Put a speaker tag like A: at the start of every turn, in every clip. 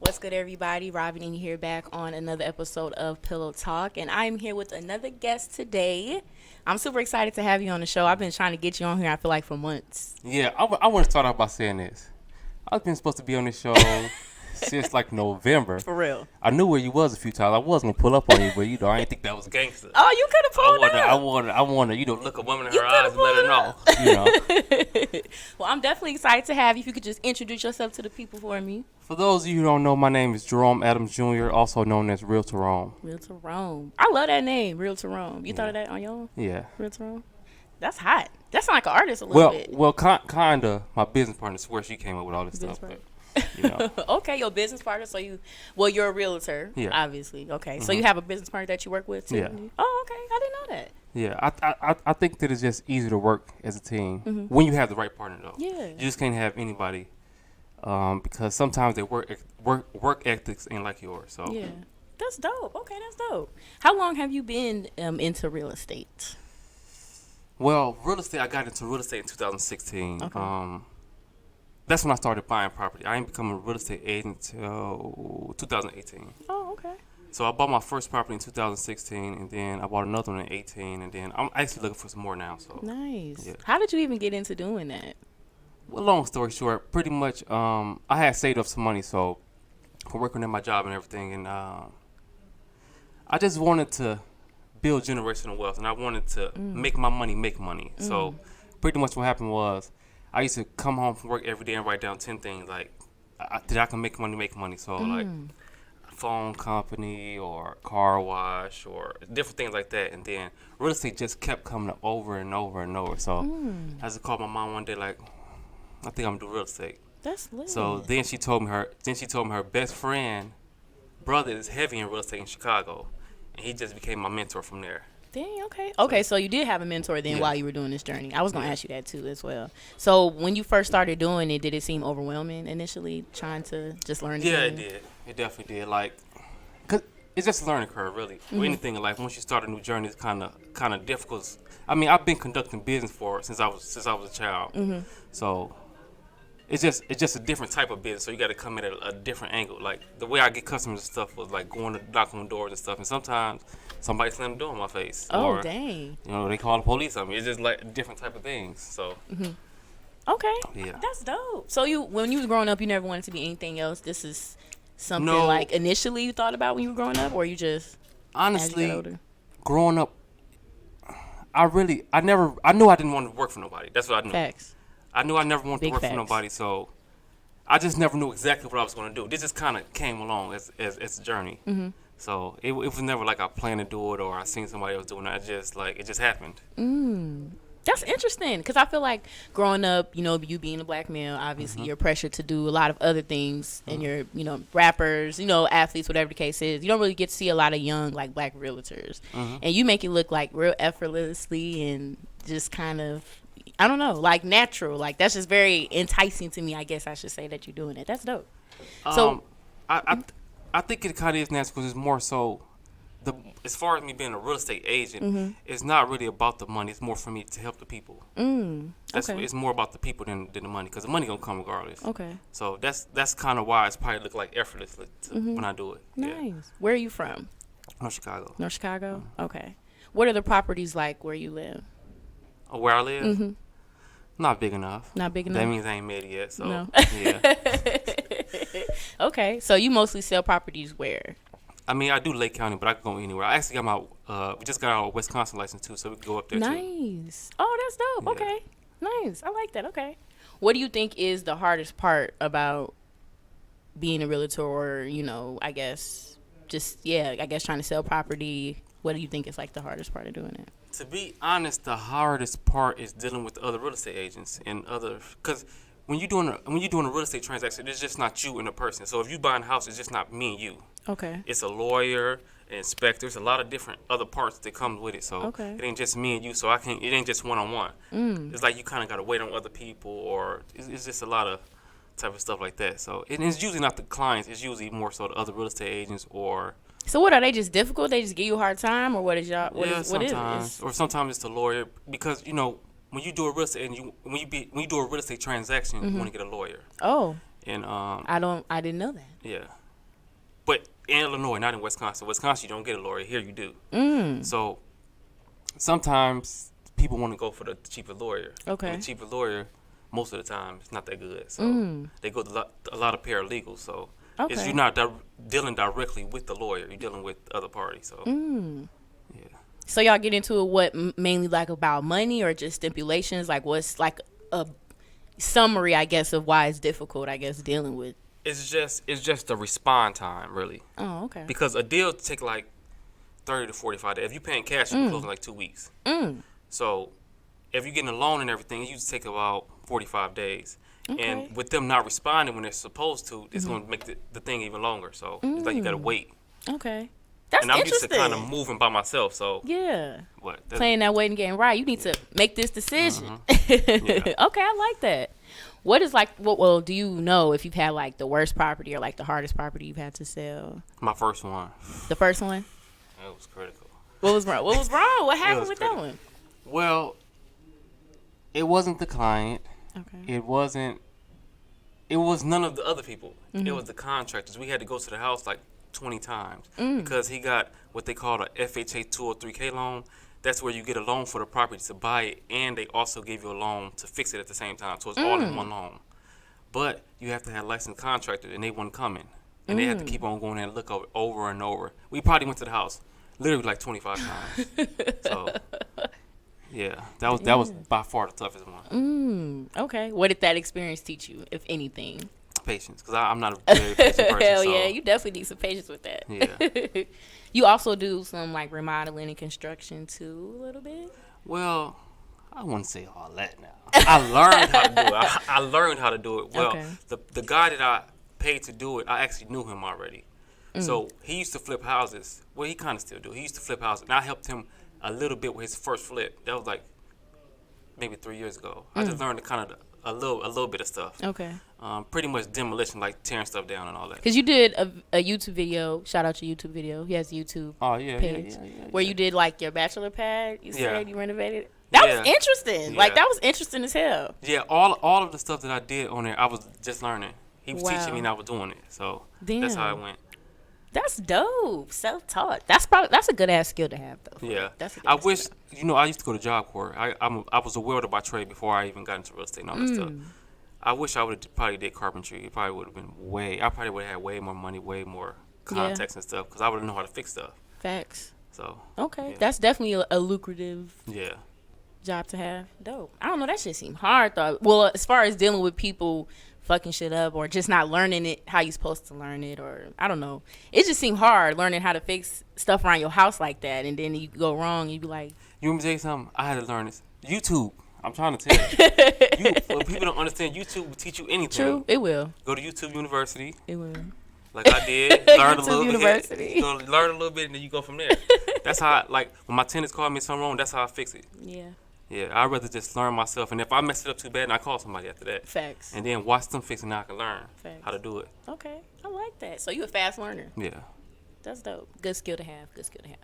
A: What's good, everybody? Robin in here back on another episode of Pillow Talk, and I'm here with another guest today. I'm super excited to have you on the show. I've been trying to get you on here, I feel like, for months.
B: Yeah, I want to start off by saying this. I've been supposed to be on this show since like November.
A: For real.
B: I knew where you was a few times. I was gonna pull up on you, but I didn't think that was gangster.
A: Oh, you could have pulled up.
B: I wanna, look a woman in her eyes and let her know.
A: Well, I'm definitely excited to have you. If you could just introduce yourself to the people for me.
B: For those of you who don't know, my name is Jerome Adams Jr., also known as Realtor Rome.
A: Realtor Rome. I love that name, Realtor Rome. You thought of that on your own?
B: Yeah.
A: Realtor Rome. That's hot. That sounds like an artist a little bit.
B: Well, kinda. My business partner swears she came up with all this stuff. But,
A: Okay, your business partner. So you're a realtor.
B: Yeah.
A: Obviously. Okay. So you have a business partner that you work with too.
B: Yeah.
A: Oh, okay. I didn't know that.
B: Yeah, I think that it's just easier to work as a team when you have the right partner, though.
A: Yeah.
B: You just can't have anybody because sometimes their work ethics ain't like yours. So
A: Yeah. That's dope. Okay, that's dope. How long have you been into real estate?
B: Well, real estate. I got into real estate in 2016.
A: Okay.
B: That's when I started buying property. I ain't become a real estate agent until 2018.
A: Oh, okay.
B: So I bought my first property in 2016, and then I bought another one in 18, and then I'm actually looking for some more now. So
A: Nice.
B: Yeah.
A: How did you even get into doing that?
B: Well, long story short, pretty much I had saved up some money, so for working at my job and everything, and I just wanted to build generational wealth, and I wanted to make my money make money. So pretty much what happened was I used to come home from work every day and write down 10 things like that I can make money. So like phone company or car wash or different things like that. And then real estate just kept coming up over and over and over. So I just called my mom one day like, I think I'm gonna do real estate.
A: That's lit.
B: So then she told me her best friend brother is heavy in real estate in Chicago, and he just became my mentor from there.
A: Dang, okay. Okay, so you did have a mentor then
B: Yeah.
A: while you were doing this journey. I was going to ask you that too as well. So when you first started doing it, did it seem overwhelming initially trying to just learn?
B: Yeah, it did. It definitely did. Like, cause it's just a learning curve, really. With anything in life, once you start a new journey, it's kind of difficult. I mean, I've been conducting business since I was a child. So it's just a different type of business. So you got to come in at a different angle. Like the way I get customers and stuff was like going to knock on doors and stuff. And sometimes somebody slammed the door in my face.
A: Oh,
B: or,
A: dang.
B: they call the police on me. It's just like different type of things. So
A: Okay.
B: Yeah.
A: That's dope. So when you was growing up, you never wanted to be anything else? This is something
B: No.
A: like initially you thought about when you were growing up, or you just
B: honestly,
A: as you got older?
B: growing up, I knew I didn't want to work for nobody. That's what I knew.
A: Facts.
B: I knew I never wanted
A: Big
B: to work
A: facts.
B: for nobody, so I just never knew exactly what I was going to do. This just kind of came along as a journey. So it was never like I planned to do it or I seen somebody else doing it. It just happened.
A: That's interesting because I feel like growing up, you being a black male, obviously you're pressured to do a lot of other things, and you're, rappers, athletes, whatever the case is. You don't really get to see a lot of young, like, black realtors, and you make it look like real effortlessly and just kind of, I don't know, like natural. Like that's just very enticing to me. I guess I should say that you're doing it. That's dope. So
B: I think it kind of is natural because it's more so. As far as me being a real estate agent, it's not really about the money. It's more for me to help the people.
A: Okay.
B: It's more about the people than the money because the money gonna come regardless.
A: Okay.
B: So that's kind of why it's probably look like effortlessly when I do it.
A: Nice.
B: Yeah.
A: Where are you from?
B: North Chicago.
A: North Chicago? Okay. What are the properties like where you live?
B: Where I live, not big enough.
A: Not big enough?
B: That means I ain't made it yet. So
A: No.
B: yeah.
A: Okay. So you mostly sell properties where?
B: I mean, I do Lake County, but I can go anywhere. I actually got we just got our Wisconsin license too, so we can go up there too.
A: Nice. Oh, that's dope.
B: Yeah.
A: Okay. Nice. I like that. Okay. What do you think is the hardest part about being a realtor or, I guess trying to sell property? What do you think is like the hardest part of doing it?
B: To be honest, the hardest part is dealing with other real estate agents and because when you're doing a real estate transaction, it's just not you and a person. So if you buying a house, it's just not me and you.
A: Okay.
B: It's a lawyer, an inspector. There's a lot of different other parts that come with it. So
A: Okay.
B: it ain't just me and you. So it ain't just one-on-one. It's like you kind of got to wait on other people, or it's just a lot of type of stuff like that. So it's usually not the clients. It's usually more so the other real estate agents or.
A: So what are they just difficult? They just give you a hard time, or what is y'all?
B: Sometimes, or sometimes it's the lawyer because when you do a real estate and when you do a real estate transaction, you want to get a lawyer.
A: Oh.
B: And
A: I didn't know that.
B: yeah. but in Illinois, not in Wisconsin. Wisconsin, you don't get a lawyer. Here you do. So sometimes people want to go for the cheaper lawyer.
A: Okay.
B: And the cheaper lawyer, most of the time, it's not that good. So they go to a lot of paralegals. So you're not dealing directly with the lawyer. You're dealing with other parties. So yeah.
A: So y'all get into it, what, mainly like about money or just stipulations? Like what's like a summary, I guess, of why it's difficult, I guess, dealing with?
B: It's just the respond time, really.
A: Oh, okay.
B: Because a deal take like 30 to 45 days. If you're paying cash, you close in like 2 weeks. So if you're getting a loan and everything, it usually take about 45 days.
A: Okay.
B: And with them not responding when they're supposed to, it's going to make the thing even longer. So it's like you got to wait.
A: Okay. That's
B: and I'm
A: interesting.
B: used to kind of moving by myself, so
A: yeah.
B: What?
A: Playing that waiting game right. You need to make this decision.
B: Yeah.
A: Okay, I like that. What is like? Well, do you know if you've had like the worst property or like the hardest property you've had to sell?
B: My first one.
A: The first one.
B: It was critical.
A: What was wrong? What happened with that one?
B: Well, it wasn't the client.
A: Okay.
B: It was none of the other people. It was the contractors. We had to go to the house like 20 times because he got what they call a FHA 203K loan. That's where you get a loan for the property to buy it, and they also give you a loan to fix it at the same time. So it's all in one loan. But you have to have a licensed contractor, and they weren't coming. And they had to keep on going there and look over and over. We probably went to the house literally like 25 times. So, yeah, that was by far the toughest one.
A: Okay. What did that experience teach you, if anything?
B: Patience, because I'm not a very patient person.
A: Hell
B: so.
A: yeah, you definitely need some patience with that.
B: Yeah.
A: You also do some like remodeling and construction too, a little bit?
B: Well, I wouldn't say all that now. I learned how to do it. I learned how to do it. Well,
A: Okay.
B: the guy that I paid to do it, I actually knew him already. So he used to flip houses. Well, he kind of still do. He used to flip houses, and I helped him a little bit with his first flip. That was like maybe 3 years ago. I just learned a little bit of stuff.
A: Okay.
B: Pretty much demolition, like tearing stuff down and all that.
A: Because you did a YouTube video. Shout out your YouTube video. He has a YouTube page where you did like your bachelor pad. You said you renovated. That was interesting.
B: Yeah.
A: Like that was interesting as hell.
B: Yeah, all of the stuff that I did on there, I was just learning. He was teaching me, and I was doing it. So that's how it went.
A: That's dope. Self-taught. That's a good ass skill to have though.
B: Yeah.
A: That's a good
B: I
A: ass
B: wish
A: skill.
B: I used to go to Job Corps. I was a welder by trade before I even got into real estate and all that stuff. I wish I would have probably did carpentry. It probably would have been I probably would have had way more money, way more contacts and stuff, because I would have known how to fix stuff.
A: Facts.
B: So
A: okay, that's definitely a lucrative job to have. Dope. I don't know. That shit seem hard though. Well, as far as dealing with people fucking shit up or just not learning it how you supposed to learn it, or I don't know. It just seemed hard learning how to fix stuff around your house like that, and then you go wrong. You be like,
B: you want me to tell you something? I had to learn this. YouTube. I'm trying to tell you. When people don't understand, YouTube will teach you anything.
A: True, it will.
B: Go to YouTube University.
A: It will.
B: Like I did. Learn a little
A: University.
B: bit. Go learn a little bit, and then you go from there. That's how, like, when my tenants call me something wrong, that's how I fix it.
A: Yeah.
B: Yeah, I'd rather just learn myself. And if I mess it up too bad, then I call somebody after that.
A: Facts.
B: And then watch them fix it, and I can learn
A: Facts.
B: how to do it.
A: Okay. I like that. So you a fast learner.
B: Yeah.
A: That's dope. Good skill to have. Good skill to have.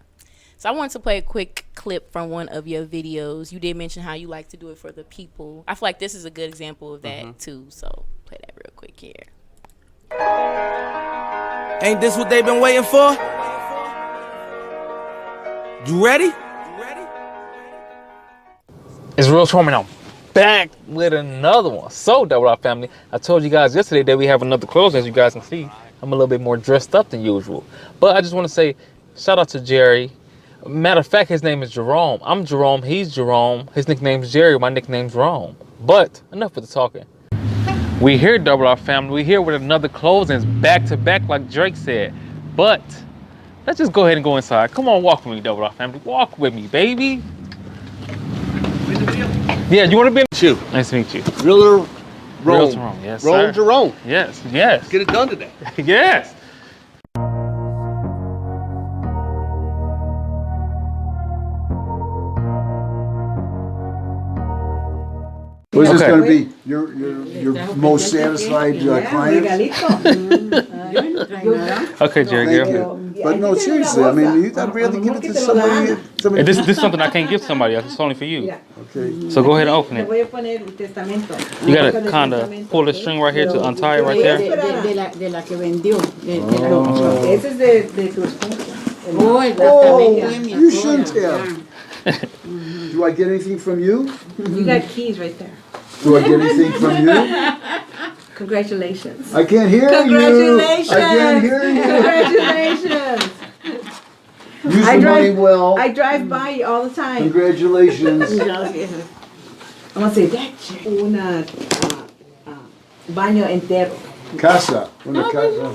A: So I wanted to play a quick clip from one of your videos. You did mention how you like to do it for the people. I feel like this is a good example of that too. So play that real quick here.
C: Ain't this what they've been waiting for? You ready?
D: It's Realtor Rome, and I'm back with another one. So, Double R family, I told you guys yesterday that we have another close. As you guys can see, I'm a little bit more dressed up than usual. But I just want to say, shout out to Jerry. Matter of fact, his name is Jerome. I'm Jerome, he's Jerome. His nickname's Jerry, my nickname's Rome. But enough with the talking. We here, Double R family. We here with another closings, back to back, like Drake said. But let's just go ahead and go inside. Come on, walk with me, Double R family. Walk with me, baby. Yeah, you want to be in?
C: You.
D: Nice to meet you.
C: Realtor Rome.
D: Realtor Rome, yes,
C: Rome
D: sir.
C: Jerome.
D: Yes, yes.
C: Get it done today.
D: Yes.
E: What's this
D: Okay.
E: going to be? Your most satisfied client?
D: Okay, Jerry,
E: Thank
D: girl.
E: you. But no, seriously, I mean, you gotta really give it to somebody.
D: And this is something I can't give somebody else. It's only for you.
E: Okay.
D: So go ahead and open
F: Le
D: it.
F: voy a poner el testamento.
D: You gotta kind of pull the string right here to untie it right there.
F: De la que vendió.
E: Oh.
F: Ese es de tu esposa.
E: Oh, you shouldn't have. Do I get anything from you?
F: You got keys right there.
E: Do I get anything from you?
F: Congratulations.
E: I can't hear you.
F: Congratulations.
E: I can't hear you.
F: Congratulations.
E: Use the money well.
F: I drive by you all the time.
E: Congratulations.
F: Vamos a decir, una baño entero.
E: Casa. Una casa.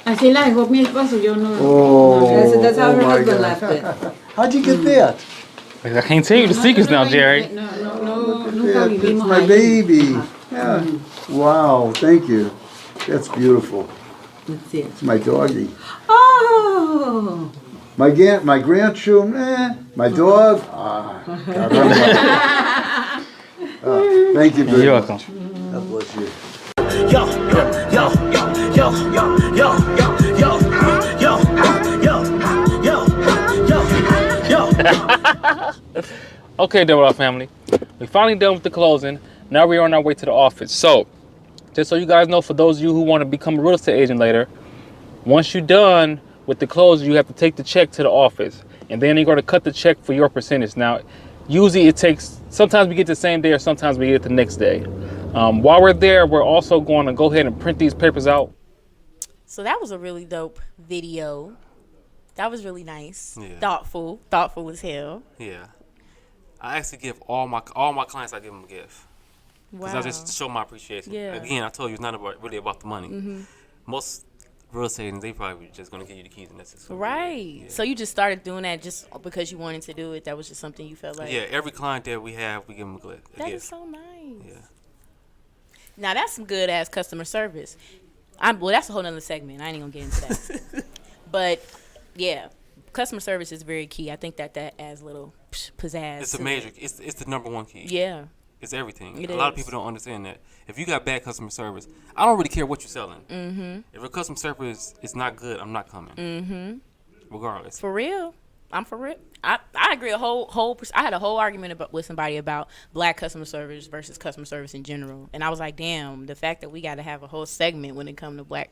G: Así la dejó mi esposo, yo no.
E: Oh,
F: That's how her
E: oh my
F: husband left it.
E: God. How'd you get that?
D: I can't tell you the secrets now, Jerry.
G: No, nunca
E: That's
G: vivimos
E: my
G: ahí.
E: baby. Yeah. Wow, thank you. That's beautiful.
F: Let's see.
E: It's my doggy.
F: Oh!
E: My grandchildren, my dog, caramba. Thank you very
D: You're
E: much.
D: welcome.
E: God bless you.
C: Yo, yo, yo, yo, yo, yo, yo, yo, yo, yo, yo, yo.
D: Okay, Double family. We finally done with the closing. Now we're on our way to the office. So, just so you guys know, for those of you who want to become a real estate agent later, once you're done with the closing, you have to take the check to the office. And then you're going to cut the check for your percentage. Now, usually it takes, sometimes we get the same day or sometimes we get it the next day. While we're there, we're also going to go ahead and print these papers out.
A: So that was a really dope video. That was really nice.
B: Yeah.
A: Thoughtful as hell.
B: Yeah. I actually give all my clients, I give them a gift. Because
A: Wow.
B: I just show my appreciation.
A: Yeah.
B: Again, I told you it's not really about the money. Most real estate agents, they probably just going to give you the keys and that's it.
A: Right.
B: Yeah.
A: So you just started doing that just because you wanted to do it. That was just something you felt like.
B: Yeah, every client that we have, we give them a gift.
A: That is so nice.
B: Yeah.
A: Now that's some good ass customer service. Well, that's a whole nother segment. I ain't gonna get into that. But yeah, customer service is very key. I think that adds a little pizzazz.
B: It's a
A: to
B: major,
A: it.
B: it's the number one key.
A: Yeah.
B: It's everything.
A: It
B: A lot of
A: is.
B: people don't understand that. If you got bad customer service, I don't really care what you're selling. Mm-hmm. If your customer service is not good, I'm not coming. Mm-hmm. Regardless.
A: For real. I'm for real. I agree. I had a whole argument with somebody about black customer service versus customer service in general, and I was like, damn, the fact that we got to have a whole segment when it comes to black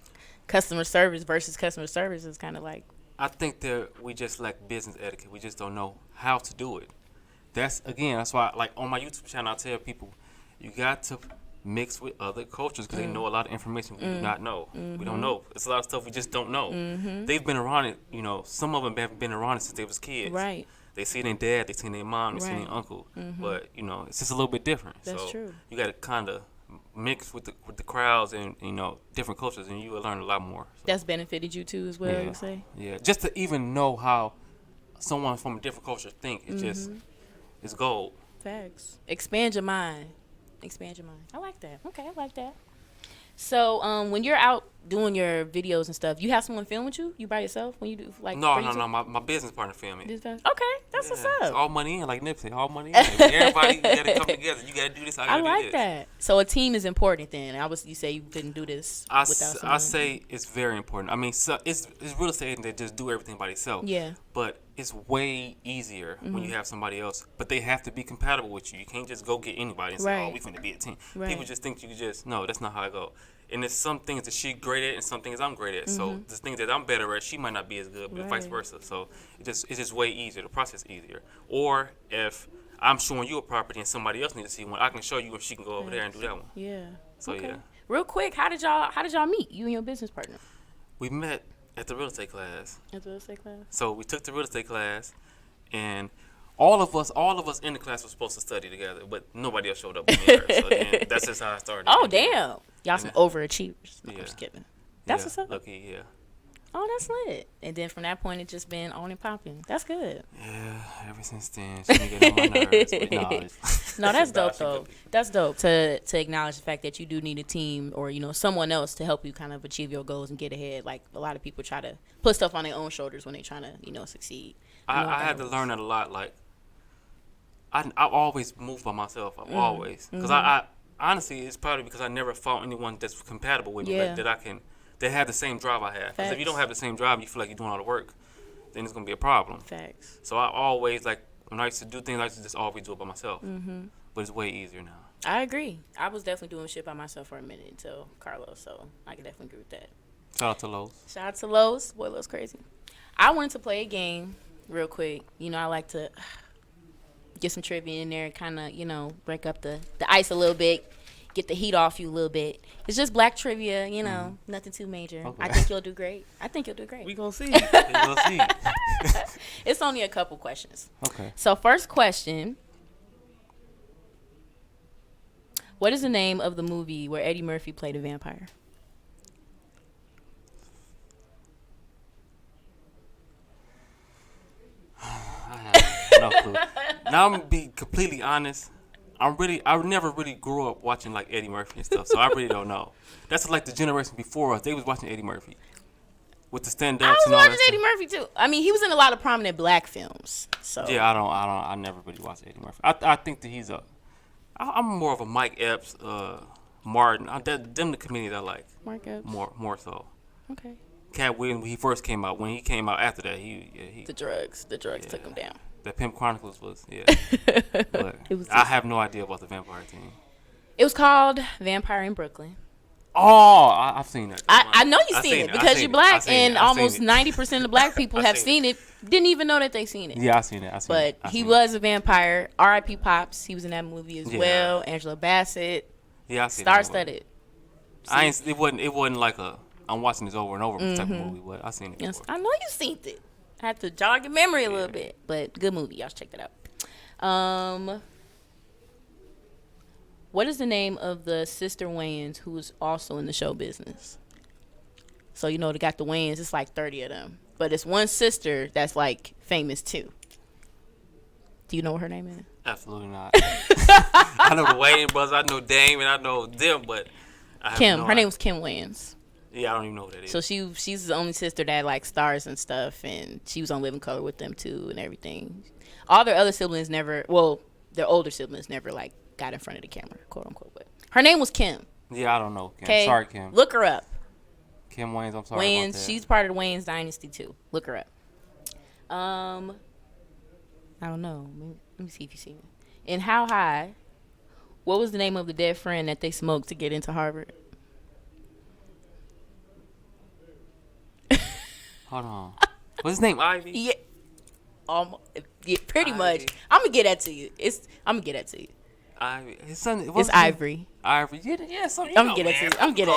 A: customer service versus customer service is kind of like.
B: I think that we just lack business etiquette. We just don't know how to do it. That's why, like, on my YouTube channel, I tell people, you got to mix with other cultures because they know a lot of information we do not know. We don't know. It's a lot of stuff we just don't know. They've been around it, some of them have been around it since they was kids.
A: Right.
B: They see their dad, they see their mom, they see
A: Right.
B: their uncle. But, it's just a little bit different.
A: That's
B: so
A: true.
B: You got to kind of mix with the crowds and, different cultures, and you will learn a lot more. So,
A: That's benefited you too as well, you say?
B: yeah, just to even know how someone from a different culture think, it's gold.
A: Facts. Expand your mind. I like that. Okay, I like that. So, when you're out doing your videos and stuff, you have someone film with you? You by yourself when you do like?
B: No.
A: for YouTube?
B: My business partner film it.
A: Okay, that's what's
B: It's
A: up.
B: all money in, like Nipsey. All money in. Like, everybody gotta come together. You gotta do this. I
A: I
B: gotta
A: like
B: do this.
A: that. So a team is important then. You say you couldn't do this without someone.
B: I say it's very important. I mean, it's real estate agents that just do everything by themselves.
A: Yeah.
B: But it's way easier when you have somebody else. But they have to be compatible with you. You can't just go get anybody and say,
A: Right.
B: "Oh, we finna be a team."
A: Right.
B: People just think you can just no. That's not how I go. And there's some things that she great at and some things I'm great at. So the things that I'm better at, she might not be as good, but vice
A: Right.
B: versa. So it's just way easier. The process is easier. Or if I'm showing you a property and somebody else needs to see one, I can show you and she can go over there and do that one.
A: Yeah.
B: So
A: Okay.
B: yeah,
A: Real quick, how did y'all meet? You and your business partner
B: we met at the real estate class.
A: at the real estate class.
B: So we took the real estate class, and all of us in the class were supposed to study together, but nobody else showed up. But me and her. So then that's just how I started.
A: Oh
B: And then-
A: damn, y'all some overachievers. No, I'm
B: Yeah.
A: just kidding. That's
B: yeah,
A: what's up.
B: Lucky, yeah.
A: Oh, that's lit. And then from that point, it just been on and popping. That's good.
B: Yeah, ever since then, she been getting on my nerves. But no,
A: No, that's
B: Nah,
A: dope
B: she
A: though.
B: good.
A: That's dope to acknowledge the fact that you do need a team or someone else to help you kind of achieve your goals and get ahead. Like a lot of people try to put stuff on their own shoulders when they're trying to succeed.
B: I had to learn that a lot. Like, I always move by myself. I've always, because I honestly, it's probably because I never found anyone that's compatible with me
A: Yeah.
B: that I can they have the same drive I have. Because if you don't have the same drive, you feel like you're doing all the work, then it's gonna be a problem.
A: Facts.
B: So I always like when I used to do things, I used to just always do it by myself.
A: Mm-hmm.
B: But it's way easier now.
A: I agree. I was definitely doing shit by myself for a minute until Carlos, so I can definitely agree with that.
B: Shout out to Lowe's.
A: Shout out to Lowe's. Boy, Lowe's crazy. I wanted to play a game real quick. You know, I like to get some trivia in there, kind of, you know, break up the ice a little bit, get the heat off you a little bit. It's just black trivia, you know, nothing too major.
B: Okay.
A: I think you'll do great.
B: We gonna see. We gonna see.
A: It's only a couple questions.
B: Okay.
A: So first question. What is the name of the movie where Eddie Murphy played a vampire?
B: I have no clue. Now I'm gonna be completely honest. I never really grew up watching like Eddie Murphy and stuff, so I really don't know. That's like the generation before us. They was watching Eddie Murphy with the stand-ups
A: I was
B: and all
A: watching
B: that
A: Eddie Murphy too. I mean, he was in a lot of prominent black films. So
B: Yeah, I never really watched Eddie Murphy. I think that I'm more of a Mike Epps, Martin. Them the comedians I like.
A: Mark Epps.
B: More so.
A: Okay.
B: Cat Williams when he first came out. When he came out after that, he
A: The drugs took him down.
B: The Pimp Chronicles was But
A: was
B: I have no idea about the vampire team.
A: It was called Vampire in Brooklyn.
B: Oh, I've seen that.
A: I know you've seen it because you're black, and almost
B: I've
A: 90% of black people have seen it. Didn't even know that they seen it.
B: Yeah, I seen it.
A: But he was a vampire. R.I.P. Pops. He was in that movie as well. Angela Bassett.
B: Yeah, I seen
A: Star
B: that.
A: Studded.
B: It wasn't like I'm watching this over and over type of movie, but I seen it before.
A: Yes, I know you seen it. I had to jog your memory a little bit, but good movie. Y'all should check that out. What is the name of the sister Wayans who is also in the show business? So, you know, they got the Wayans. It's like 30 of them. But it's one sister that's, like, famous, too. Do you know what her name is?
B: Absolutely not. I know the Wayans brothers. I know Dame, and I know them, but I have
A: Kim.
B: no
A: Her
B: idea.
A: name was Kim Wayans.
B: Yeah, I don't even know who that is.
A: So she's the only sister that, like, stars and stuff, and she was on Living Color with them, too, and everything. All their other siblings never, well, their older siblings never, like, got in front of the camera, quote unquote. But her name was Kim.
B: Yeah, I don't know. Kim.
A: Okay,
B: Sorry, Kim.
A: Look her up.
B: Kim Wayans. I'm sorry.
A: Wayans.
B: About that.
A: She's part of the Wayans dynasty too. Look her up. I don't know. Let me see if you see it. In How High, what was the name of the dead friend that they smoked to get into Harvard?
B: Hold on. What's his name? Ivy.
A: Yeah. Yeah, pretty much.
B: Ivy.
A: I'm gonna get that to you. I'm gonna get that to you.
B: Ivy. His son.
A: It's Ivory.
B: Ivory. Yeah. So
A: I'm gonna get it to you. I'm gonna get it.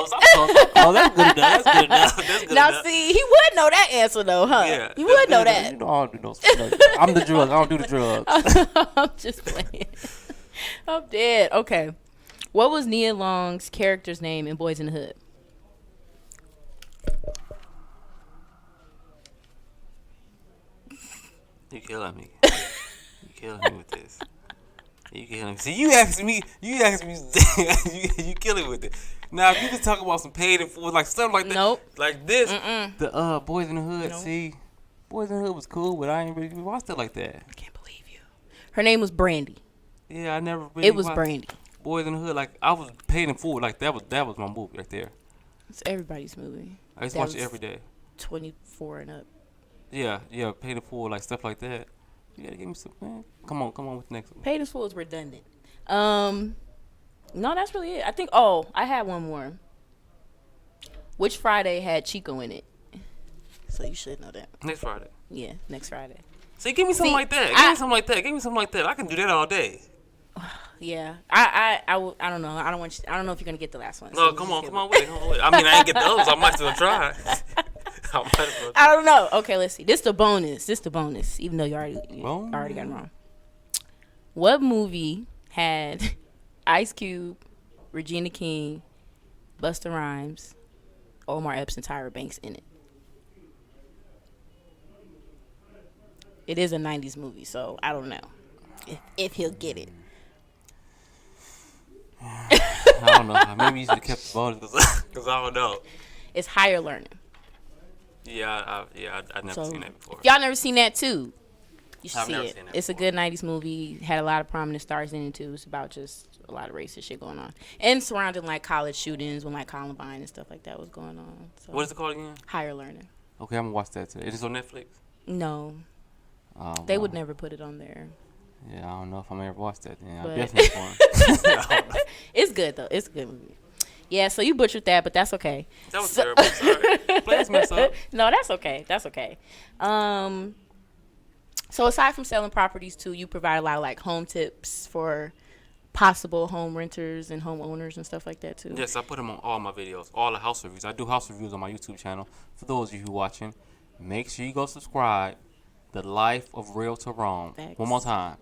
B: Oh, that's good enough. That's good enough. That's good
A: Now
B: enough.
A: see, he would know that answer though, huh?
B: Yeah,
A: he
B: that's
A: would know
B: good.
A: that.
B: You know, I don't do those. I'm the drug. I don't do the drugs.
A: I'm just playing. I'm dead. Okay. What was Nia Long's character's name in Boys in the Hood?
B: You killing me. You killing me with this. You killing me. See, you asked me. You killing me with it. Now, if you could talk about some paid in full, like something like that,
A: Nope.
B: like this,
A: Mm-mm.
B: the Boys in the Hood.
A: Nope.
B: See, Boys in the Hood was cool, but I ain't really watched it like that.
A: I can't believe you. Her name was Brandy.
B: Yeah, I never really.
A: It was
B: watched
A: Brandy.
B: Boys in the Hood. Like I was paid in full. Like that was my movie right there.
A: It's everybody's movie.
B: I used to
A: That
B: watch it
A: was
B: every day.
A: 24 and up.
B: Yeah, paid in full, like stuff like that. You gotta give me some, man. Come on with the next one.
A: Paid in full is redundant. No, that's really it. I think. Oh, I had one more. Which Friday had Chico in it? So you should know that.
B: Next Friday.
A: Yeah, next Friday.
B: See, give me something like that. Give me something like that. Give me something like that. I can do that all day.
A: Yeah, I don't know. I don't know if you're gonna get the last one.
B: No,
A: so
B: come
A: just
B: on
A: give
B: with it. I mean, I ain't get the others. I might as well try.
A: I don't know. Okay, let's see. This the bonus. Even though you already got it wrong. What movie had Ice Cube, Regina King, Busta Rhymes, Omar Epps, and Tyra Banks in it? It is a 90s movie, so I don't know if he'll get it.
B: I don't know. Maybe you should have kept the bonus because I don't know.
A: It's Higher Learning.
B: Yeah, I never
A: So,
B: seen that before.
A: if y'all never seen that too, You should
B: I've
A: see
B: never
A: it.
B: seen that
A: It's a
B: before.
A: good 90s movie. Had a lot of prominent stars in it too. It's about just a lot of racist shit going on. And surrounding like college shootings when like Columbine and stuff like that was going on. So
B: What is it called again?
A: Higher Learning.
B: Okay, I'm gonna watch that today. Is it on Netflix?
A: No.
B: Oh,
A: They
B: wow.
A: would never put it on there.
B: Yeah, I don't know if I'm ever watch that. Then
A: But-
B: I'm definitely going.
A: It's good though. It's a good movie. Yeah, so you butchered that, but that's okay.
B: That was terrible. Sorry. Please mess up.
A: No, that's okay. That's okay. So aside from selling properties too, you provide a lot of like home tips for possible home renters and homeowners and stuff like that too.
B: Yes, I put them on all my videos, all the house reviews. I do house reviews on my YouTube channel. For those of you who watching, make sure you go subscribe. The Life of Realtor Rome.
A: Thanks.
B: One more time.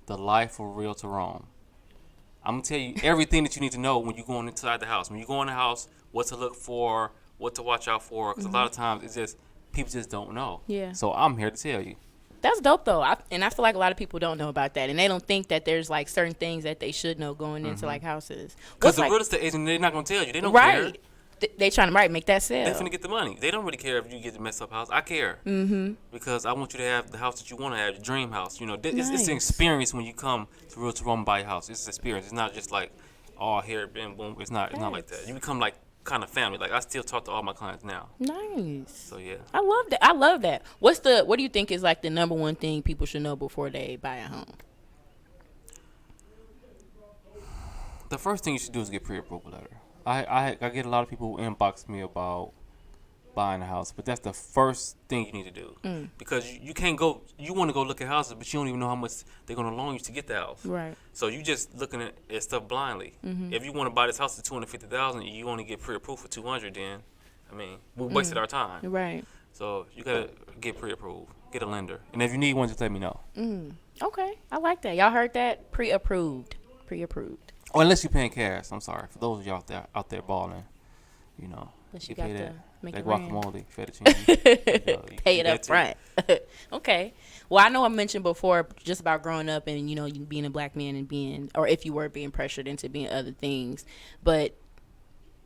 B: The Life of Realtor Rome. I'm going to tell you everything that you need to know when you're going inside the house. When you go in the house, what to look for, what to watch out for. Because a lot of times it's just, people just don't know.
A: Yeah.
B: So I'm here to tell you.
A: That's dope though. I feel like a lot of people don't know about that, and they don't think that there's like certain things that they should know going into like houses.
B: Because
A: What's
B: the
A: like,
B: real estate agent, they're not going to tell you. They don't care.
A: right? They trying to make that
B: They're
A: sale.
B: finna get the money. They don't really care if you get the messed up house. I care. Mm-hmm. Because I want you to have the house that you want to have, your dream house. You know, it's an
A: Nice.
B: experience when you come to Realtor Rome and buy a house. It's an experience. It's not just like, oh, here, boom, boom. It's not like that. You become like kind of family. Like I still talk to all my clients now.
A: Nice.
B: So yeah.
A: I love that. I love that. What do you think is like the number one thing people should know before they buy a home?
B: The first thing you should do is get pre-approval letter. I get a lot of people who inbox me about buying a house, but that's the first thing you need to do. Because you can't go, you want to go look at houses, but you don't even know how much they're going to loan you to get the house.
A: Right.
B: So you just looking at stuff blindly. If you want to buy this house for $250,000, you only get pre-approved for $200,000. Then, I mean, we wasted our time.
A: Right.
B: So you gotta get pre-approved, get a lender, and if you need one, just let me know.
A: Okay. I like that. Y'all heard that? Pre-approved. Pre-approved.
B: Or unless you're paying cash. I'm sorry for those of y'all out there balling. You know,
A: Unless you got
B: pay
A: to
B: that.
A: make
B: That
A: it rain.
B: guacamole, fettuccine. You
A: Pay it
B: that
A: up
B: too.
A: front. Okay. Well, I know I mentioned before just about growing up and, you being a black man and being, or if you were being pressured into being other things. But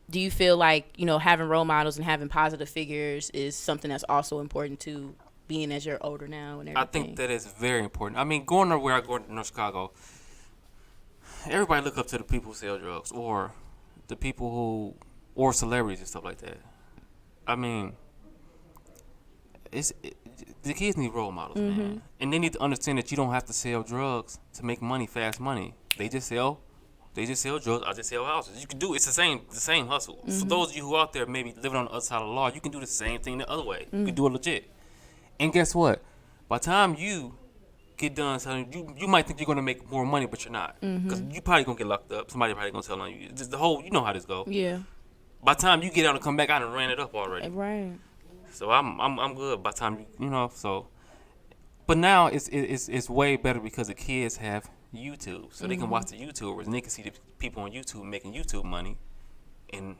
A: do you feel like, having role models and having positive figures is something that's also important to being as you're older now and everything?
B: I think that is very important. I mean, going to where I go to North Chicago, everybody look up to the people who sell drugs or the people or celebrities and stuff like that. I mean, the kids need role models, man. And they need to understand that you don't have to sell drugs to make money, fast money. They just sell drugs. I just sell houses. You can do it's the same hustle. For those of you who out there maybe living on the other side of the law, you can do the same thing the other way. You can do it legit. And guess what? By the time you get done selling, you might think you're gonna make more money, but you're not. Because you probably gonna get locked up. Somebody probably gonna tell on you. Just the whole, you know how this go.
A: Yeah.
B: By the time you get out and come back, I done ran it up already.
A: Right.
B: So I'm good by the time so. But now it's way better because the kids have YouTube, so they can watch the YouTubers and they can see the people on YouTube making YouTube money, and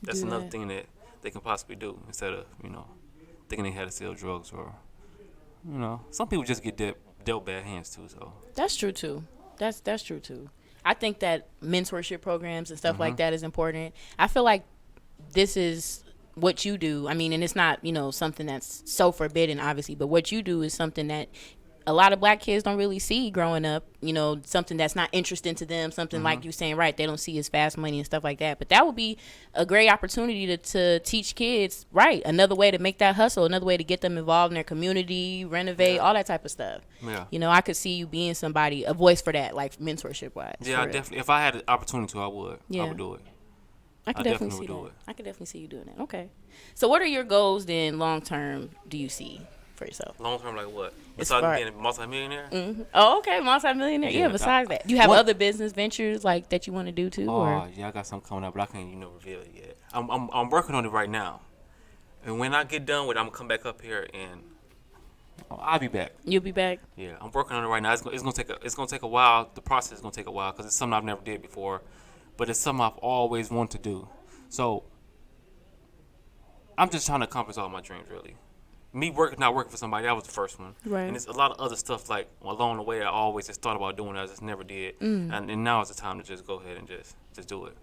B: that's
A: Do
B: another
A: that.
B: thing that they can possibly do instead of thinking they had to sell drugs or some people just get dealt bad hands too. So
A: That's true too. That's true too. I think that mentorship programs and stuff like that is important. I feel like this is what you do. I mean, and it's not, something that's so forbidden, obviously, but what you do is something that a lot of black kids don't really see growing up, something that's not interesting to them, something like you saying, right, they don't see as fast money and stuff like that. But that would be a great opportunity to teach kids, right, another way to make that hustle, another way to get them involved in their community, renovate, all that type of stuff.
B: yeah,
A: I could see you being somebody, a voice for that, like mentorship wise.
B: yeah, I definitely. If I had the opportunity to, I would.
A: Yeah.
B: I would do it.
A: I could
B: I
A: definitely
B: definitely
A: see
B: would do
A: that.
B: it.
A: I could definitely see you doing that. Okay. So what are your goals then long term do you see for yourself?
B: Long term, like what?
A: As
B: Besides
A: far-
B: being a multimillionaire?
A: Oh, okay. Multi-millionaire. Yeah,
B: Yeah,
A: besides that. Do you have
B: what-
A: other business ventures like that you want to do too?
B: Oh
A: Or
B: yeah, I got something coming up, but I can't reveal it yet. I'm working on it right now, and when I get done with it, I'm gonna come back up here and I'll be back.
A: you'll be back?
B: Yeah, I'm working on it right now. It's gonna take a while. The process is gonna take a while because it's something I've never did before, but it's something I've always wanted to do. So I'm just trying to accomplish all my dreams, really. Me not working for somebody, that was the first one.
A: Right.
B: And it's a lot of other stuff like along the way I always just thought about doing. I just never did. And now is the time to just go ahead and just do it.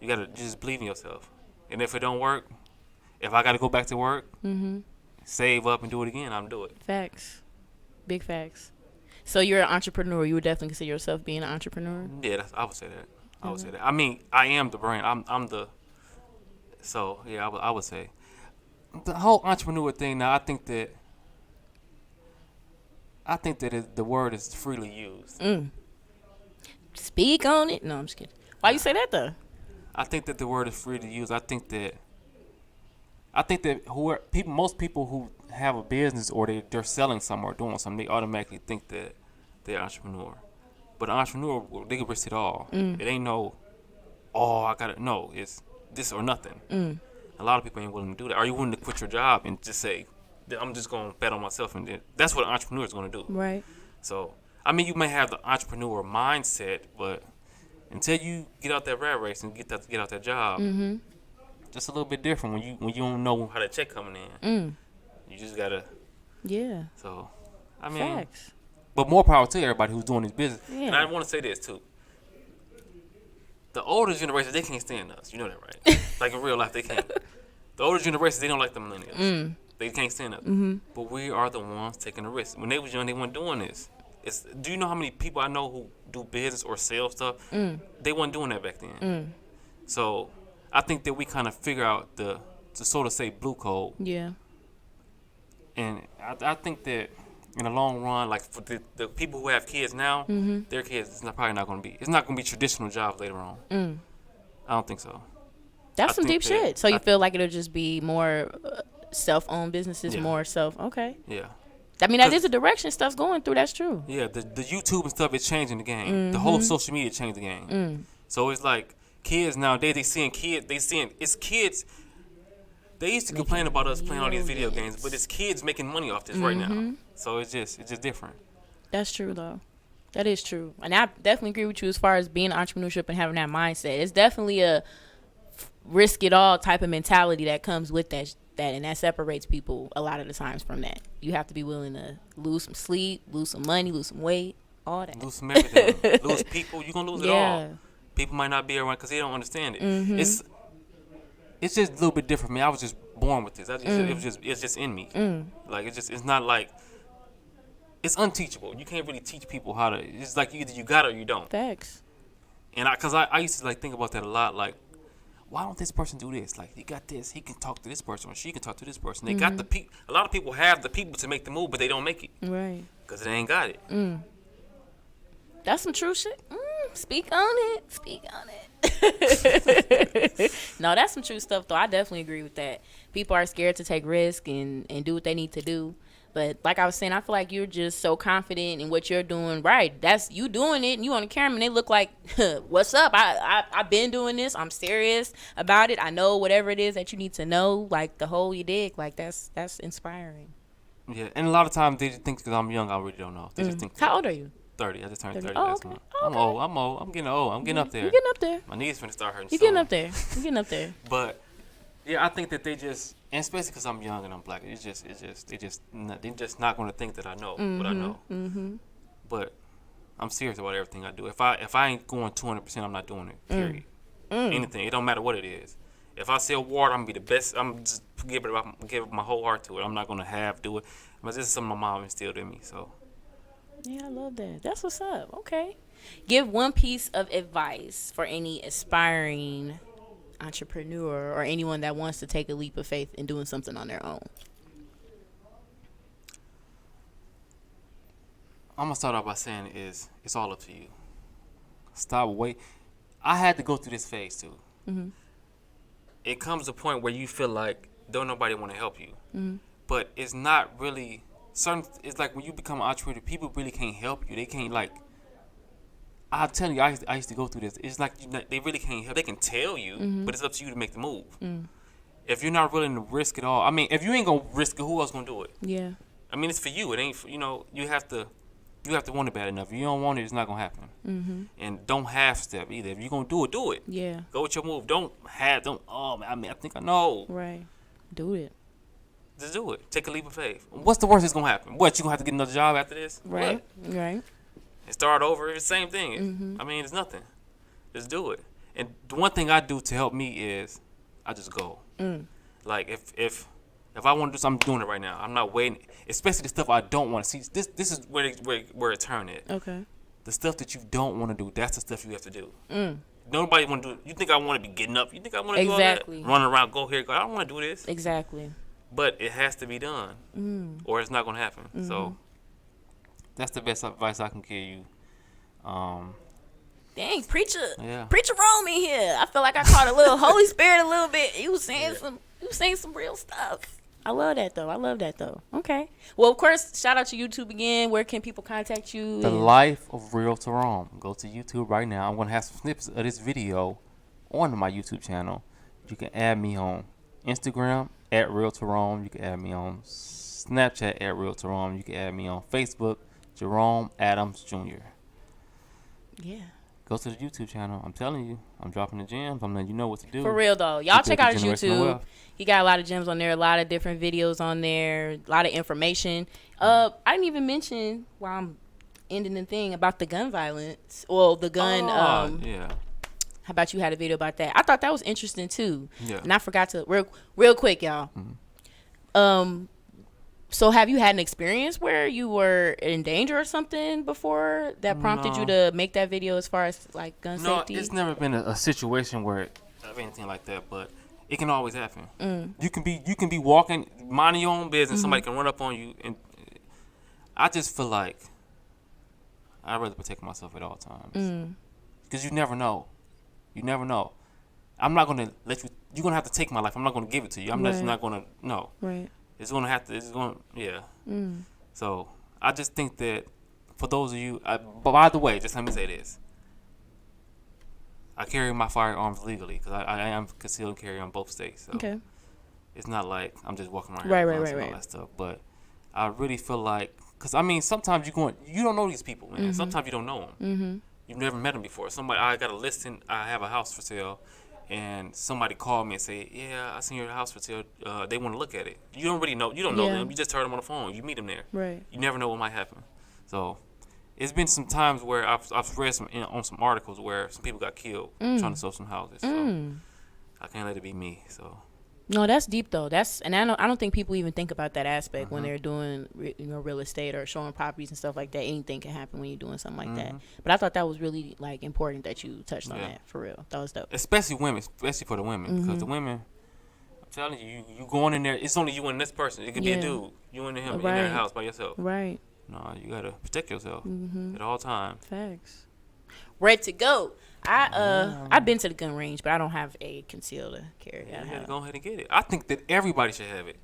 B: You gotta just believe in yourself. And if it don't work, if I gotta go back to work, save up and do it again, I'm do it.
A: Facts. Big facts. So you're an entrepreneur. You would definitely consider yourself being an entrepreneur.
B: Yeah, I would say that. I would say that. I mean, I am the brand. I'm the. So yeah, I would say the whole entrepreneur thing. Now, I think that the word is freely used.
A: Speak on it. No, I'm just kidding. Why you say that though?
B: I think that the word is free to use. I think that most people who have a business or they're selling something or doing something, they automatically think that they're an entrepreneur. But an entrepreneur, they can risk it all. It ain't no, no, it's this or nothing. A lot of people ain't willing to do that. Are you willing to quit your job and just say, I'm just going to bet on myself? And that's what an entrepreneur is going to do.
A: Right.
B: So, I mean, you may have the entrepreneur mindset, but until you get out that rat race and get out that job, just a little bit different when you don't know how that check coming in. You just gotta.
A: Yeah.
B: So, I mean,
A: Facts.
B: but more power to everybody who's doing this business.
A: Yeah.
B: And I want to say this too. The older generation, they can't stand us. You know that, right? Like in real life, they can't. The older generations, they don't like the millennials. They can't stand us. But we are the ones taking the risk. When they was young, they weren't doing this. Do you know how many people I know who do business or sell stuff? They weren't doing that back then. So I think that we kind of figure out to sort of say blue code.
A: Yeah.
B: And I think that in the long run, like for the people who have kids now, their kids, it's not going to be traditional jobs later on. I don't think so.
A: That's some
B: think
A: deep
B: that-
A: shit. So you feel like it'll just be more self-owned businesses,
B: Yeah.
A: more self. Okay.
B: Yeah.
A: I mean, that is the direction stuff's going through. That's true.
B: Yeah, the YouTube and stuff is changing the game. The whole social media changed the game. So it's like kids nowadays, they seeing it's kids. They used to complain about us playing all these video games, but it's kids making money off this right now. So it's just different.
A: That's true, though. That is true. And I definitely agree with you as far as being entrepreneurship and having that mindset. It's definitely a risk it all type of mentality that comes with that, and that separates people a lot of the times from that. You have to be willing to lose some sleep, lose some money, lose some weight, all that.
B: Lose some everything. Lose people. You're going to lose it all.
A: Yeah.
B: People might not be around because they don't understand it. It's just a little bit different for me. I was just born with this. It's just in me. Like it's not like it's unteachable. You can't really teach people how to. It's like either you got it or you don't.
A: Facts.
B: And I used to like think about that a lot. Like, why don't this person do this? Like, he got this. He can talk to this person, or she can talk to this person. They got the people. A lot of people have the people to make the move, but they don't make it
A: Right.
B: because they ain't got it.
A: That's some true shit. Speak on it. Speak on it. No, that's some true stuff, though. I definitely agree with that. People are scared to take risk and do what they need to do. But like I was saying, I feel like you're just so confident in what you're doing. Right. That's you doing it, and you on the camera, and they look like, what's up? I've been doing this. I'm serious about it. I know whatever it is that you need to know, like the whole you dig. Like, that's inspiring.
B: Yeah, and a lot of times they just think because I'm young, I really don't know. They just think.
A: How old are you?
B: 30. I just turned 30
A: Oh,
B: last
A: okay.
B: month.
A: Okay.
B: I'm old. I'm getting old. I'm getting up there.
A: You're getting up there.
B: My knees finna start hurting.
A: You're
B: soon.
A: getting up there. You're getting up there.
B: But yeah, I think that they just, and especially because I'm young and I'm black, they're just not going to think that I know what I know. But I'm serious about everything I do. If I ain't going 200%, I'm not doing it. Period. Anything. It don't matter what it is. If I sell water, I'm gonna be the best. I'm just give my whole heart to it. I'm not gonna do it. But this is something my mom instilled in me. So.
A: Yeah, I love that. That's what's up. Okay. Give one piece of advice for any aspiring entrepreneur or anyone that wants to take a leap of faith in doing something on their own.
B: I'm gonna start off by saying it's all up to you. Stop wait. I had to go through this phase too. It comes to a point where you feel like don't nobody want to help you, but it's not really certain. It's like when you become an entrepreneur, people really can't help you. They can't like. I'm telling you, I used to go through this. It's like they really can't help. They can tell you, but it's up to you to make the move. If you're not willing to risk it all, I mean, if you ain't gonna risk it, who else gonna do it?
A: Yeah.
B: I mean, it's for you. It ain't for, you have to want it bad enough. If you don't want it, it's not gonna happen. And don't half step either. If you're gonna do it, do it.
A: Yeah.
B: Go with your move. Oh man, I think I know.
A: Right. Do it.
B: Just do it. Take a leap of faith. What's the worst that's gonna happen? What, you gonna have to get another job after this?
A: Right.
B: What?
A: Right.
B: And start over. It's the same thing. I mean, it's nothing. Just do it. And the one thing I do to help me is I just go. Like if If I want to do something, I'm doing it right now. I'm not waiting. Especially the stuff I don't want to see. This is where it turned at.
A: Okay.
B: The stuff that you don't want to do, that's the stuff you have to do. Nobody want to do it. You think I want to be getting up? You think I want to do all that? Running around, go here, go. I don't want to do this.
A: Exactly.
B: But it has to be done, or it's not going to happen. So that's the best advice I can give you.
A: Dang, preacher
B: Yeah.
A: Rome in here. I feel like I caught a little Holy Spirit a little bit. He was saying some real stuff. I love that though. Okay. Well, of course, shout out to YouTube again. Where can people contact you?
B: The Life of Realtor Rome. Go to YouTube right now. I'm going to have some snippets of this video on my YouTube channel. You can add me on Instagram at Realtor Rome. You can add me on Snapchat at Realtor Rome. You can add me on Facebook, Jerome Adams Jr.
A: Yeah.
B: Go to the YouTube channel. I'm telling you, I'm dropping the gems. I'm letting you know what to do.
A: For real though, y'all check out his
B: Generational
A: YouTube.
B: wealth.
A: He got a lot of gems on there, a lot of different videos on there, a lot of information. I didn't even mention while I'm ending the thing about the gun violence. Well, the gun.
B: Yeah.
A: How about you had a video about that? I thought that was interesting too.
B: Yeah.
A: And I forgot to real quick, y'all. So have you had an experience where you were in danger or something before that prompted you to make that video as far as like gun safety?
B: No, it's never been a situation where of anything like that, but it can always happen. You can be walking, minding your own business, somebody can run up on you, and I just feel like I'd rather protect myself at all times. Because you never know. You never know. I'm not gonna let you. You're gonna have to take my life. I'm not gonna give it to you. I'm just not gonna. No.
A: Right.
B: It's gonna have to. It's gonna. Yeah. So I just think that for those of you. But by the way, just let me say this. I carry my firearms legally because I am concealed carry on both states. So
A: Okay.
B: it's not like I'm just walking around
A: Right,
B: here
A: right,
B: and
A: right,
B: all that stuff. But I really feel like, because I mean, sometimes you don't know these people, man. Sometimes you don't know them. You've never met them before. I got a listing. I have a house for sale, and somebody called me and say, "Yeah, I seen your house for sale. They want to look at it." You don't really know. You don't know them. You just heard them on the phone. You meet them there.
A: Right.
B: You never know what might happen. So it's been some times where I've read on some articles where some people got killed trying to sell some houses. So I can't let it be me. So
A: No, that's deep though. And I don't think people even think about that aspect when they're doing real estate or showing properties and stuff like that. Anything can happen when you're doing something like that. But I thought that was really like important that you touched on that for real. That was dope.
B: Especially women, especially for the women, because the women, I'm telling you, you going in there. It's only you and this person. It could be a dude. You and him in their house by yourself.
A: Right.
B: No, you gotta protect yourself at all times.
A: Facts. Ready to go. I've been to the gun range, but I don't have a concealed carry.
B: You gotta go ahead and get it. I think that everybody should have it.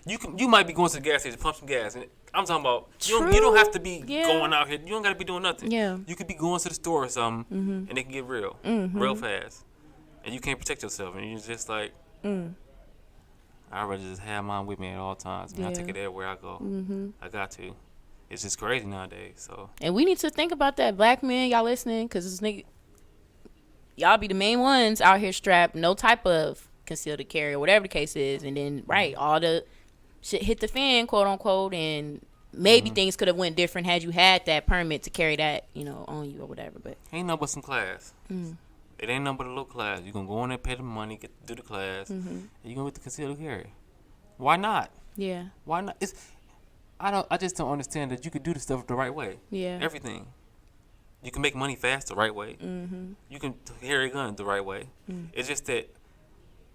B: You might be going to the gas station, pump some gas, and I'm talking about you don't have to be going out here. You don't gotta be doing nothing.
A: Yeah.
B: You could be going to the store or something, and it can get real fast, and you can't protect yourself, and you're just like, I'd rather just have mine with me at all times. I take it everywhere I go. I got to. It's just crazy nowadays. So.
A: And we need to think about that, black men, y'all listening, because this nigga, y'all be the main ones out here strapped, no type of concealed carry or whatever the case is, and then all the shit hit the fan, quote unquote, and maybe things could have went different had you had that permit to carry that, on you or whatever. But
B: ain't nothing but some class. It ain't nothing but a little class. You gonna go in there, pay the money, do the class, and you gonna get the concealed carry. Why not?
A: yeah,
B: Why not? I just don't understand that you could do the stuff the right way.
A: yeah,
B: Everything. You can make money fast the right way. You can carry a gun the right way. It's just that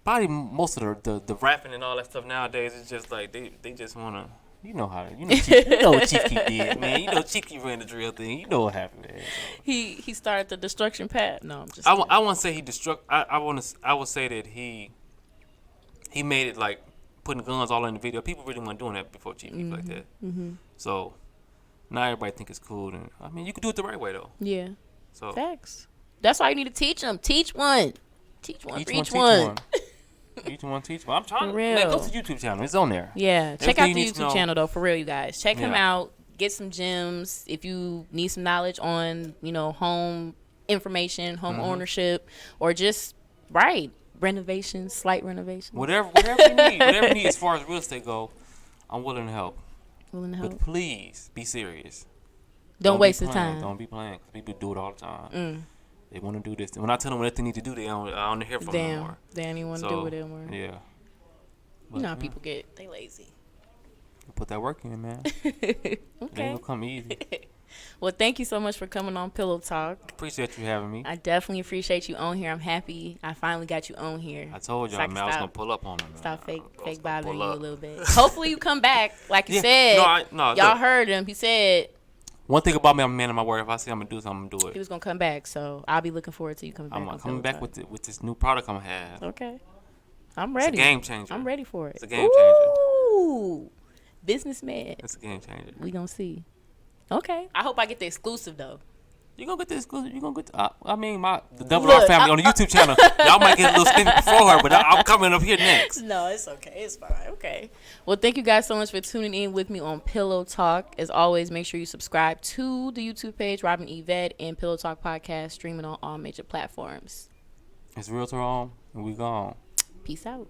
B: probably most of the rapping and all that stuff nowadays is just like they just wanna Chief, what Chief Keef did, man. Chief Keef ran the drill thing. You know what happened there.
A: he started the destruction path. No, I'm just
B: I won't say he I would say that he made it like putting guns all in the video. People really weren't doing that before Chief Keef like that. So now everybody think it's cool, and I mean you can do it the right way though.
A: yeah,
B: So
A: facts. That's why you need to teach them. Teach one. Teach one.
B: each
A: Teach
B: one.
A: one.
B: Each one teach one. I'm trying
A: For
B: to man, go
A: real.
B: to the YouTube channel. It's on there.
A: Yeah, check
B: Everything
A: out
B: you
A: the
B: need to know.
A: YouTube channel though, for real, you guys. Check him
B: Yeah.
A: out. Get some gems if you need some knowledge on, home information, home ownership, or just renovations, slight renovations.
B: Whatever you need as far as real estate go, I'm willing to help.
A: Willing to
B: But
A: help.
B: please be serious.
A: Don't
B: be
A: waste the
B: playing.
A: time.
B: Don't be playing. 'Cause people do it all the time. They want to do this. When I tell them what they need to do, I don't hear from them
A: Damn,
B: anymore.
A: they don't even want to
B: So,
A: do it anymore.
B: yeah.
A: You know how people they lazy.
B: Put that work in, man. It ain't
A: Okay.
B: gonna come easy.
A: Well, thank you so much for coming on Pillow Talk.
B: Appreciate you having me.
A: I definitely appreciate you on here. I'm happy I finally got you on here.
B: I told
A: So
B: y'all,
A: can
B: man, I was
A: stop-
B: gonna pull up on him. Man.
A: Stop fake
B: I was gonna
A: bothering you
B: pull
A: a
B: up.
A: little bit. Hopefully you come back, like you
B: Yeah.
A: said.
B: No,
A: Y'all
B: look.
A: heard him. He said
B: One thing about me, I'm a man of my word. If I say I'm gonna do something, I'm gonna do
A: he
B: it.
A: was gonna come back. So I'll be looking forward to you coming back.
B: I'm
A: on
B: coming
A: Pillow
B: back
A: Talk.
B: with this new product I'm gonna have.
A: Okay, I'm
B: It's a
A: ready.
B: game changer.
A: I'm ready for it.
B: It's a game changer.
A: Ooh, businessman.
B: It's a game changer.
A: We gonna see. Okay. I hope I get the exclusive though.
B: You gonna get this exclusive. You gonna get. The Double
A: Look,
B: R family on the YouTube channel. Y'all might get a little snippet before her, but I'm coming up here next.
A: No, it's okay. It's fine. Okay. Well, thank you guys so much for tuning in with me on Pillow Talk. As always, make sure you subscribe to the YouTube page, Robin Yvette, and Pillow Talk Podcast, streaming on all major platforms.
B: It's Realtor Rome, and we gone.
A: Peace out.